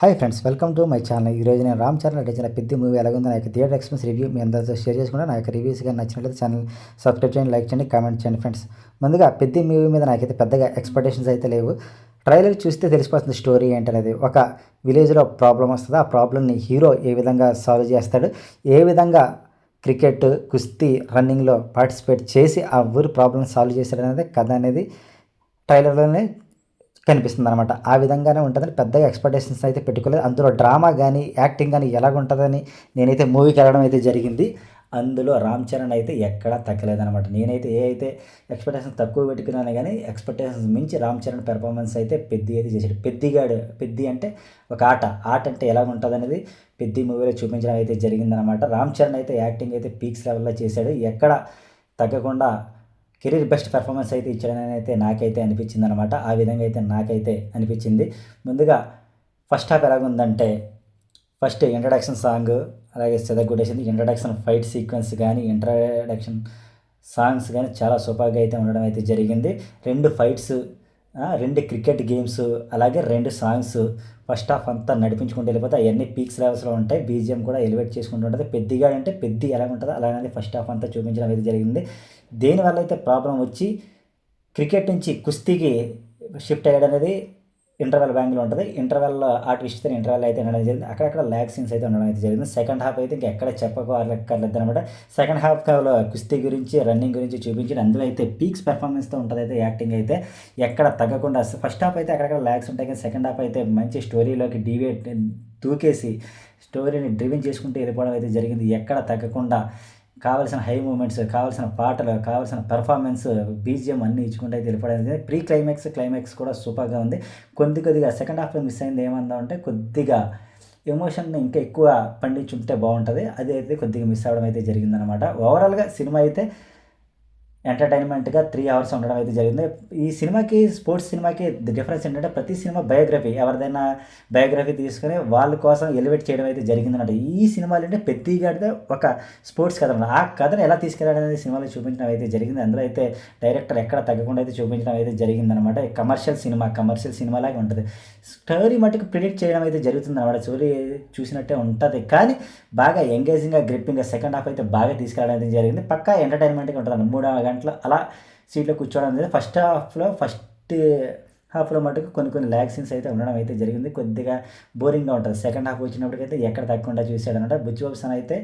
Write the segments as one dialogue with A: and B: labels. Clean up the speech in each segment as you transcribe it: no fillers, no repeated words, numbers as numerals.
A: Hi friends, welcome to my channel. ఈరోజు నేను రామ్ చరణ్ నటించిన పెద్ది మూవీ ఎలాగుందో నా యొక్క థియేటర్ ఎక్స్పీరియన్స్ రివ్యూ మీ అందరితో షేర్ చేసుకుంటే నా యొక్క రివ్యూస్ కానీ నచ్చినట్లయితే ఛానల్ సబ్స్క్రైబ్ చేయండి, లైక్ చేయండి, కామెంట్ చేయండి. ఫ్రెండ్స్, ముందుగా పెద్ది మూవీ మీద నాకైతే పెద్దగా ఎక్స్పెక్టేషన్స్ అయితే లేవు. ట్రైలర్ చూస్తే తెలిసిపోతుంది స్టోరీ ఏంటనేది. ఒక విలేజ్లో ప్రాబ్లం వస్తుంది. ఆ ప్రాబ్లమ్ని హీరో ఏ విధంగా సాల్వ్ చేస్తాడు, ఏ విధంగా క్రికెట్, కుస్తీ, రన్నింగ్లో పార్టిసిపేట్ చేసి ఆ ఊరి ప్రాబ్లమ్ సాల్వ్ చేశాడు అనేది కథ అనేది ట్రైలర్లోనే కనిపిస్తుంది అనమాట. ఆ విధంగానే ఉంటుందని పెద్దగా ఎక్స్పెక్టేషన్స్ అయితే పెట్టుకోలేదు. అందులో డ్రామా కానీ యాక్టింగ్ కానీ ఎలాగుంటుందని నేనైతే మూవీకి వెళ్ళడం అయితే జరిగింది. అందులో రామ్ చరణ్ అయితే ఎక్కడా తగ్గలేదనమాట. నేనైతే ఎక్స్పెక్టేషన్స్ తక్కువ పెట్టుకున్నాను, కానీ ఎక్స్పెక్టేషన్స్ మించి రామ్ చరణ్ పెర్ఫార్మెన్స్ అయితే పెద్ది అయితే చేశాడు. పెద్ది అంటే ఒక ఆట అంటే ఎలాగుంటుంది అనేది పెద్ది మూవీలో చూపించడం అయితే జరిగిందనమాట. రామ్ చరణ్ అయితే యాక్టింగ్ అయితే పీక్స్ లెవెల్లో చేశాడు. ఎక్కడ తగ్గకుండా కెరీర్ బెస్ట్ పెర్ఫార్మెన్స్ అయితే ఇచ్చాడని అయితే నాకైతే అనిపించింది అనమాట. ఆ విధంగా అయితే నాకైతే అనిపించింది. ముందుగా ఫస్ట్ హాఫ్ ఎలాగుందంటే, ఫస్ట్ ఇంట్రడక్షన్ సాంగ్ అలాగే సెదగొట్టేసింది. ఇంట్రడక్షన్ ఫైట్ సీక్వెన్స్ కానీ ఇంట్రడక్షన్ సాంగ్స్ కానీ చాలా సూపర్గా అయితే ఉండడం అయితే జరిగింది. 2 ఫైట్స్, 2 క్రికెట్ గేమ్స్, అలాగే 2 సాంగ్స్. ఫస్ట్ హాఫ్ అంతా నడిపించుకుంటూ వెళ్ళిపోతే అవన్నీ పీక్స్ లెవెల్స్లో ఉంటాయి. బీజిఎం కూడా ఎలివేట్ చేసుకుంటూ ఉంటుంది. పెద్దిగా అంటే పెద్ది ఎలా ఉంటుందో అలానే ఫస్ట్ హాఫ్ అంతా చూపించడం అయితే జరిగింది. దేనివల్ల అయితే ప్రాబ్లం వచ్చి క్రికెట్ నుంచి కుస్తీకి షిఫ్ట్ అయ్యడం అనేది ఇంటర్వెల్ బ్యాంగ్లో ఉంటుంది. ఇంటర్వెల్లో ఆ ట్విస్ట్ ఇంటర్వెల్ అయితే ఉండడం జరిగింది. అక్కడక్కడ ల్యాగ్ సీన్స్ అయితే ఉండడం అయితే జరిగింది. సెకండ్ హాఫ్ అయితే ఇంకెక్కడ చెప్పుకోవాలక్కర్లేదు అనమాట. సెకండ్ హాఫ్లో కుస్తీ గురించి, రన్నింగ్ గురించి చూపించి అందులో అయితే పీక్స్ పెర్ఫార్మెన్స్తో ఉంటుంది. అయితే యాక్టింగ్ అయితే ఎక్కడ తగ్గకుండా, ఫస్ట్ హాఫ్ అయితే అక్కడక్కడ ల్యాగ్స్ ఉంటాయి, కానీ సెకండ్ హాఫ్ అయితే మంచి స్టోరీలోకి దూకేసి స్టోరీని డ్రివెన్ చేసుకుంటూ వెళ్ళిపోవడం అయితే జరిగింది. ఎక్కడ తగ్గకుండా కావాల్సిన హై మూమెంట్స్, కావాల్సిన పాటలు, కావాల్సిన పెర్ఫార్మెన్స్, బీజిఎం అన్నీ ఇచ్చుకుంటే అయితే వెళ్ళిపోవడం. ప్రీ క్లైమాక్స్ కూడా సూపర్గా ఉంది. కొద్దిగా సెకండ్ హాఫ్లో మిస్ అయింది ఏమందామంటే, కొద్దిగా ఎమోషన్ ఇంకా ఎక్కువ పండించుంటే బాగుంటుంది. అది అయితే కొద్దిగా మిస్ అవ్వడం అయితే జరిగిందనమాట. ఓవరాల్గా సినిమా అయితే ఎంటర్టైన్మెంట్గా 3 అవర్స్ ఉండడం అయితే జరిగింది. ఈ సినిమాకి, స్పోర్ట్స్ సినిమాకి డిఫరెన్స్ ఏంటంటే, ప్రతి సినిమా బయోగ్రఫీ, ఎవరిదైనా బయోగ్రఫీ తీసుకుని వాళ్ళ కోసం ఎలివేట్ చేయడం అయితే జరిగిందన్నమాట. ఈ సినిమాలు అంటే ప్రతిగాడితే ఒక స్పోర్ట్స్ కథ, ఆ కథను ఎలా తీసుకెళ్ళడం అనేది సినిమాలో చూపించడం అయితే జరిగింది. అందులో అయితే డైరెక్టర్ ఎక్కడ తగ్గకుండా అయితే చూపించడం అయితే జరిగిందనమాట. కమర్షియల్ సినిమాలాగా ఉంటుంది. స్టోరీ మట్టుకు ప్రిడిక్ట్ చేయడం అయితే జరుగుతుంది అనమాట. స్టోరీ చూసినట్టే ఉంటుంది, కానీ బాగా ఎంగేజింగ్గా, గ్రిప్పింగ్గా సెకండ్ హాఫ్ అయితే బాగా తీసుకెళ్ళడం అయితే జరిగింది. పక్కా ఎంటర్టైన్మెంట్గా ఉంటుంది. 3 గంటలు అలా సీట్లో కూర్చోవడం జరిగింది. ఫస్ట్ హాఫ్లో మటుకు కొన్ని ల్యాగ్ సీన్స్ అయితే ఉండడం అయితే జరిగింది. కొద్దిగా బోరింగ్గా ఉంటుంది. సెకండ్ హాఫ్ వచ్చినప్పటికైతే ఎక్కడ తగ్గకుండా చూశాడనమాట. బుచ్చిబాబు సాన్ అయితే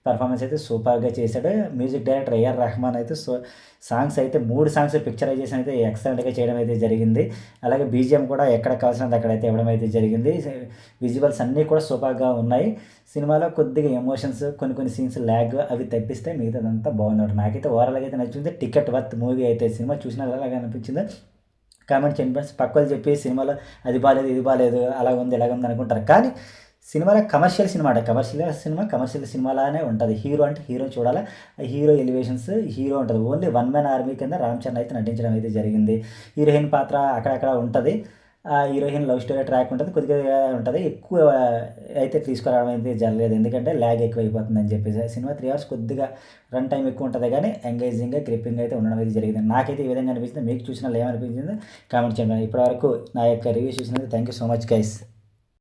A: పర్ఫార్మెన్స్ అయితే సూపర్గా చేశాడు. మ్యూజిక్ డైరెక్టర్ ఏఆర్ రెహమాన్ అయితే సాంగ్స్ అయితే 3 సాంగ్స్ పిక్చరైజేషన్ అయితే ఎక్సలెంట్గా చేయడం అయితే జరిగింది. అలాగే బీజిఎం కూడా ఎక్కడ కావాల్సినంత అక్కడైతే ఇవ్వడం అయితే జరిగింది. విజువల్స్ అన్నీ కూడా సూపర్గా ఉన్నాయి. సినిమాలో కొద్దిగా ఎమోషన్స్, కొన్ని సీన్స్ ల్యాగ్ అవి తప్పిస్తే మిగతాదంతా బాగుంది. నాకైతే ఓవరాల్గా అయితే నచ్చింది. టికెట్ వర్త్ మూవీ అయితే. సినిమా చూసిన అలాగే అనిపించింది. కామెంట్ చేయండి ఫ్రెండ్స్. పక్కలు చెప్పి సినిమాలో అది బాగాలేదు, ఇది బాగాలేదు, అలాగుంది ఇలాగుంది అనుకుంటారు, కానీ సినిమాలో కమర్షియల్ సినిమాలానే ఉంటుంది. హీరో అంటే హీరో చూడాలి. హీరో ఎలివేషన్స్ హీరో ఉంటుంది. ఓన్లీ వన్ మ్యాన్ ఆర్మీ కింద రామ్ చరణ్ అయితే నటించడం అయితే జరిగింది. హీరోయిన్ పాత్ర అక్కడక్కడ ఉంటుంది. ఆ హీరోయిన్ లవ్ స్టోరీ ట్రాక్ ఉంటుంది, కొద్దిగా ఉంటుంది. ఎక్కువ అయితే తీసుకురావడం అయితే జరగలేదు, ఎందుకంటే ల్యాగ్ ఎక్కువ అయిపోతుందని చెప్పేసి. సినిమా 3 అవర్స్ కొద్దిగా రన్ టైం ఎక్కువ ఉంటుంది, కానీ ఎంగేజింగ్గా, గ్రిప్పింగ్ అయితే ఉండడం అయితే జరిగింది. నాకైతే ఈ విధంగా అనిపించింది. మీకు చూసిన ఏమనిపించిందో కామెంట్ చేయండి. ఇప్పటివరకు నా యొక్క రివ్యూ చూసినందుకు thank you so much guys.